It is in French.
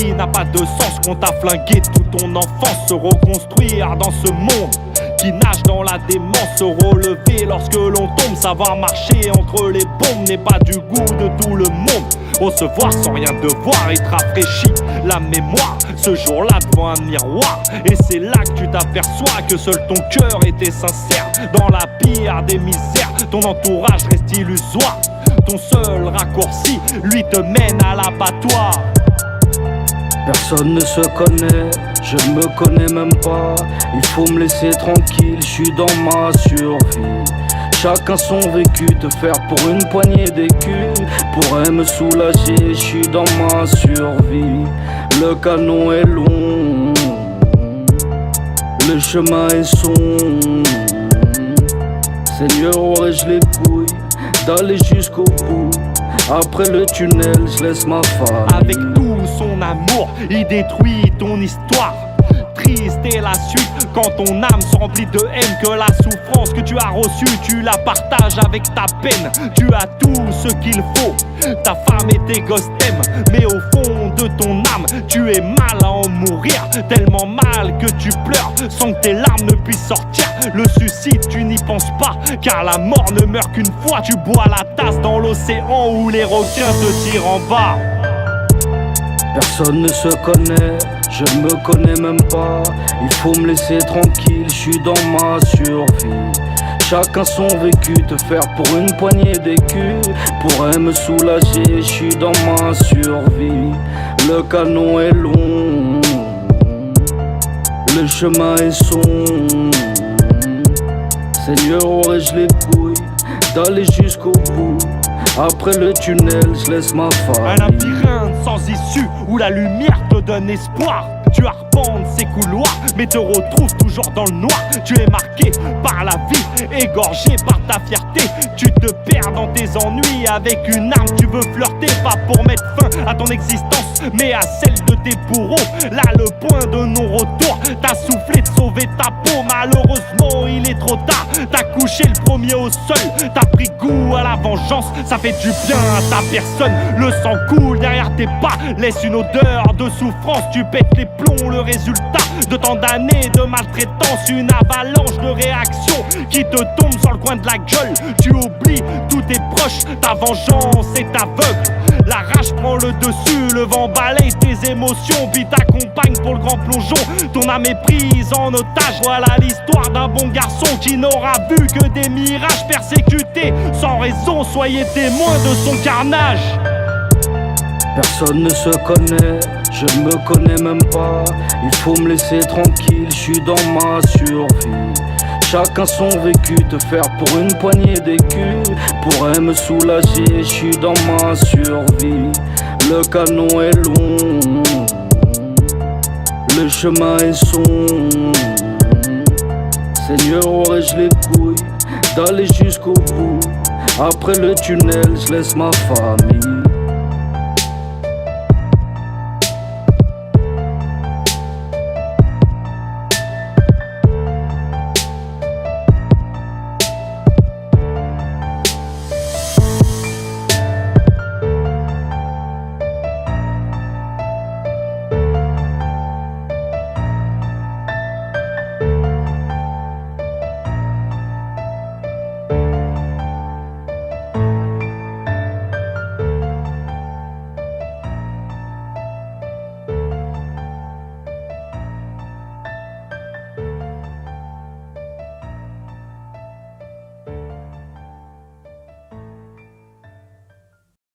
vie n'a pas de sens, qu'on t'a flingué toute ton enfance. Se reconstruire dans ce monde qui nage dans la démence, se relever lorsque l'on tombe. Savoir marcher entre les bombes n'est pas du goût de tout le monde. Recevoir sans rien devoir, il te rafraîchit la mémoire. Ce jour-là devant un miroir, et c'est là que tu t'aperçois que seul ton cœur était sincère. Dans la pire des misères, ton entourage reste illusoire. Ton seul raccourci, lui, te mène à l'abattoir. Personne ne se connaît, je ne me connais même pas. Il faut me laisser tranquille, je suis dans ma survie. Chacun son vécu, te faire pour une poignée d'écus pourrait me soulager, je suis dans ma survie. Le canon est long, le chemin est sombre. Seigneur, aurais-je les couilles d'aller jusqu'au bout? Après le tunnel, je laisse ma femme. Avec tout son amour, il détruit ton histoire. Triste est la suite quand ton âme se remplit de haine. Que la souffrance que tu as reçue, tu la partages avec ta peine. Tu as tout ce qu'il faut, ta femme et tes gosses t'aiment. Mais au fond de ton âme, tu es mal à en mourir. Tellement mal que tu pleures sans que tes larmes ne puissent sortir. Le suicide, tu n'y penses pas, car la mort ne meurt qu'une fois. Tu bois la tasse dans l'océan où les requins te tirent en bas. Personne ne se connaît, je ne me connais même pas. Il faut me laisser tranquille, je suis dans ma survie. Chacun son vécu, te faire pour une poignée d'écus pourrait me soulager, je suis dans ma survie. Le canon est long, le chemin est sombre. Seigneur, aurais-je les couilles d'aller jusqu'au bout? Après le tunnel, je laisse ma femme. Un labyrinthe sans issue où la lumière te donne espoir. Tu arpentes ces couloirs, mais te retrouves toujours dans le noir. Tu es marqué par la vie, égorgé par ta fierté. Tu te perds dans tes ennuis, avec une arme tu veux flirter. Pas pour mettre fin à ton existence, mais à celle de tes bourreaux. Là le point de non-retour, t'as soufflé de sauver ta peau. Malheureusement il est trop tard, t'as couché le premier au sol. T'as pris goût à la vengeance, ça fait du bien à ta personne. Le sang coule derrière tes pas, laisse une odeur de souffrance. Tu pètes les plombs, le résultat de tant d'années de maltraitance. Une avalanche de réactions qui te tombe sur le coin de la gueule. Tu oublies tous tes proches, ta vengeance est aveugle. La rage prend le dessus, le vent balaye tes émotions. Puis t'accompagne pour le grand plongeon, ton âme est prise en otage. Voilà l'histoire d'un bon garçon qui n'aura vu que des mirages. Persécuté sans raison, soyez témoins de son carnage. Personne ne se connaît, je ne me connais même pas. Il faut me laisser tranquille, je suis dans ma survie. Chacun son vécu, te faire pour une poignée d'écus pourrait me soulager, je suis dans ma survie. Le canon est long, le chemin est sombre. Seigneur, aurais-je les couilles d'aller jusqu'au bout? Après le tunnel, je laisse ma famille.